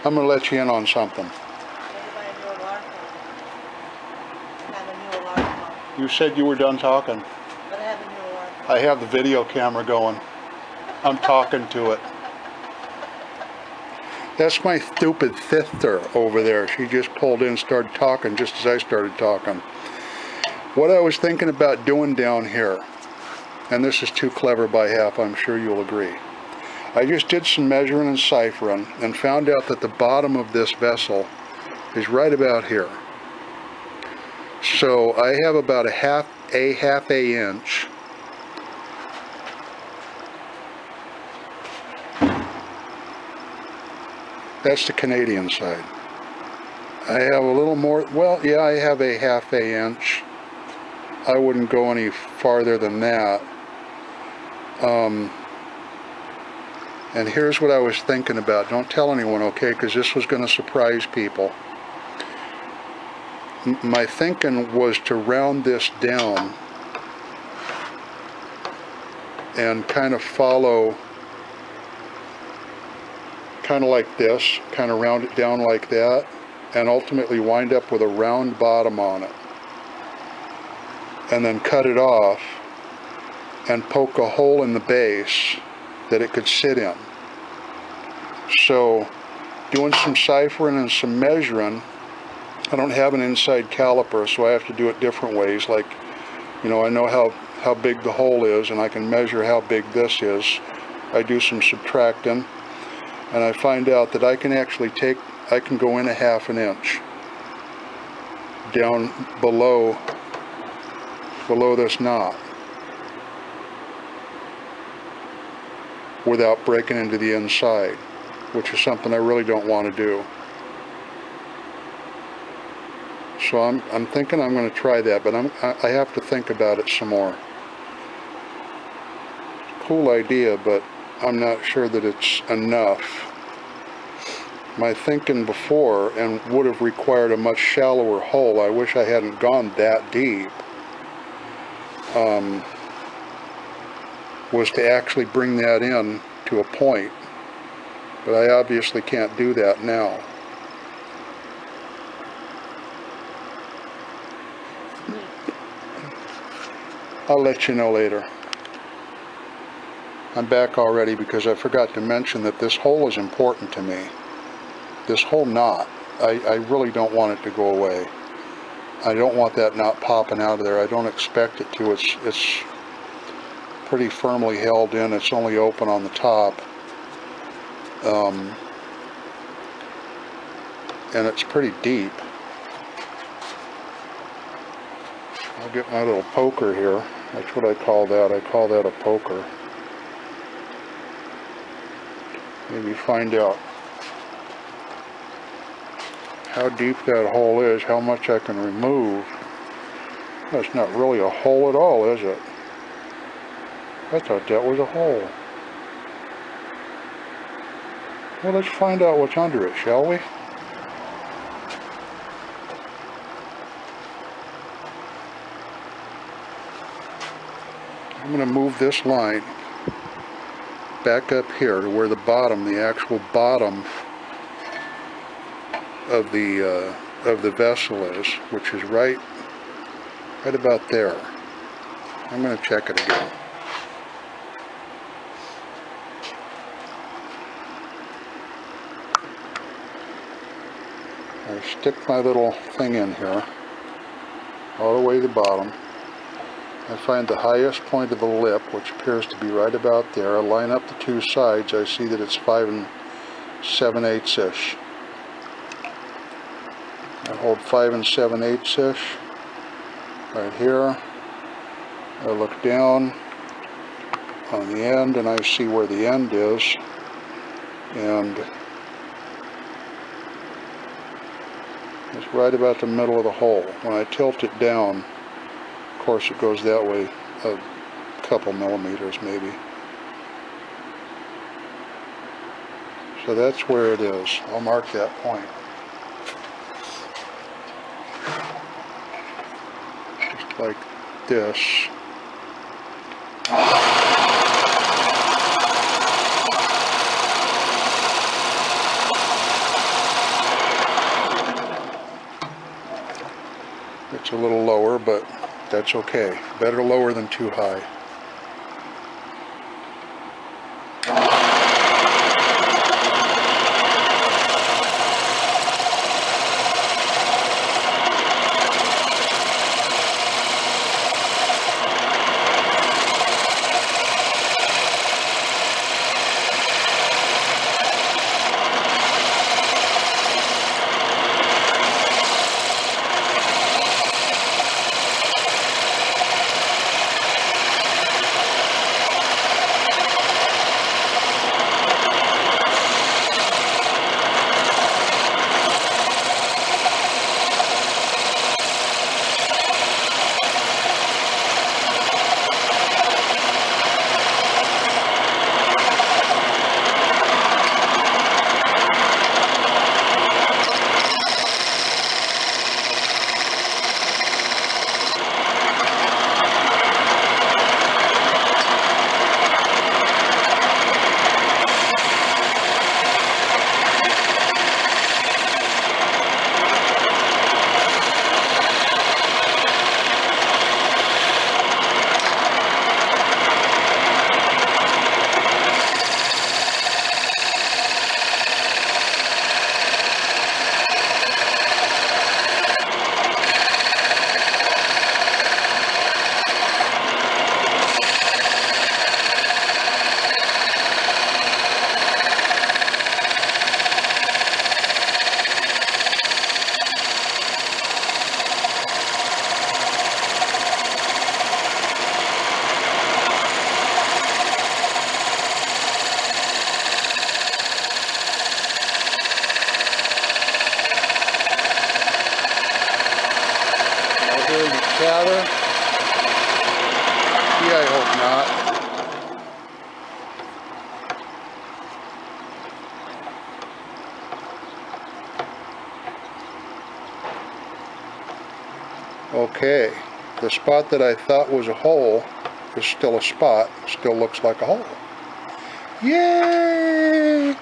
I'm going to let you in on something. You said you were done talking. But I have a new alarm. I have the video camera going. I'm talking to it. That's my stupid sister over there. She just pulled in and started talking just as I started talking. What I was thinking about doing down here, and this is too clever by half, I'm sure you'll agree. I just did some measuring and ciphering and found out that the bottom of this vessel is right about here. So I have about a half inch That's the Canadian side. I have a little more, well, yeah, I have a ½ inch. I wouldn't go any farther than that. And here's what I was thinking about. Don't tell anyone, okay, because this was going to surprise people. My thinking was to round this down and kind of follow, kind of like this, kind of round it down like that, and ultimately wind up with a round bottom on it. And then cut it off and poke a hole in the base that it could sit in. So, doing some ciphering and some measuring, I don't have an inside caliper, so I have to do it different ways. Like, you know, I know how big the hole is, and I can measure how big this is. I do some subtracting, and I find out that I can actually I can go in a ½ inch down below this knot without breaking into the inside, which is something I really don't want to do. So I'm thinking I'm going to try that, but I have to think about it some more. Cool idea, but I'm not sure that it's enough. My thinking before, and would have required a much shallower hole, I wish I hadn't gone that deep, was to actually bring that in to a point, but I obviously can't do that now. I'll let you know later. I'm back already because I forgot to mention that this hole is important to me. This whole knot, I really don't want it to go away. I don't want that knot popping out of there. I don't expect it to. It's pretty firmly held in. It's only open on the top. And it's pretty deep. I'll get my little poker here. That's what I call that. I call that a poker. Maybe find out how deep that hole is, how much I can remove. That's not really a hole at all, is it? I thought that was a hole. Well, let's find out what's under it, shall we? I'm going to move this line back up here to where the actual bottom of the vessel is, which is right about there. I'm going to check it again. I stick my little thing in here, all the way to the bottom. I find the highest point of the lip, which appears to be right about there. I line up the two sides. I see that it's 5 7/8-ish. I hold 5 7/8-ish right here. I look down on the end and I see where the end is, and it's right about the middle of the hole. When I tilt it down, of course it goes that way a couple millimeters maybe. So that's where it is. I'll mark that point. Just like this. It's a little lower, but that's okay. Better lower than too high. Chatter? Yeah, I hope not. Okay, the spot that I thought was a hole is still a spot, still looks like a hole. Yay!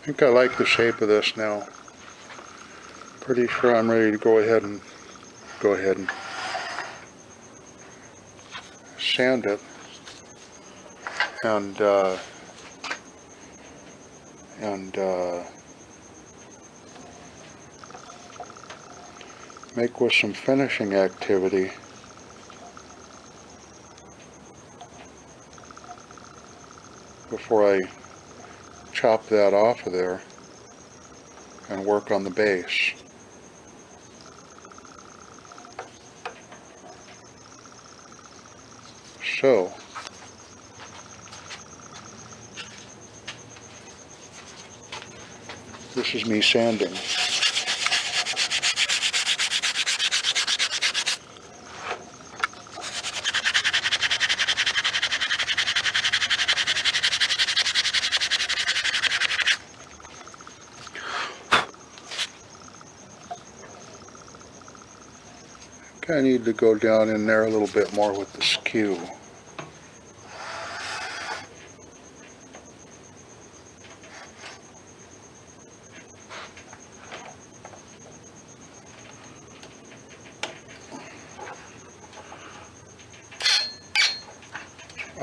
I think I like the shape of this now. Pretty sure I'm ready to go ahead and sand it and make with some finishing activity before I chop that off of there and work on the base. So, this is me sanding. I need to go down in there a little bit more with the skew.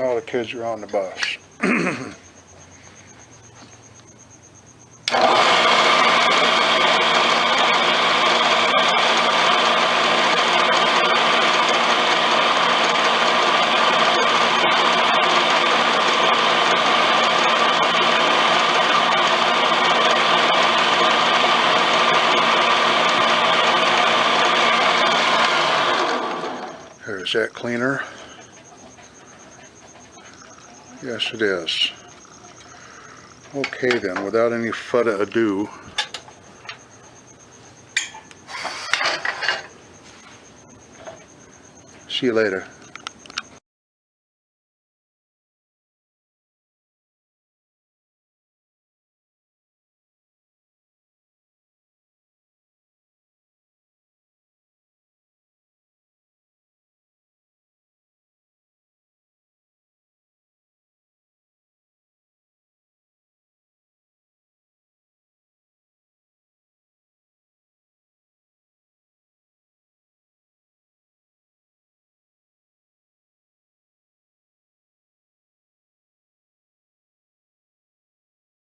All the kids are on the bus. There's that cleaner. Yes, it is. Okay then, without any further ado, see you later.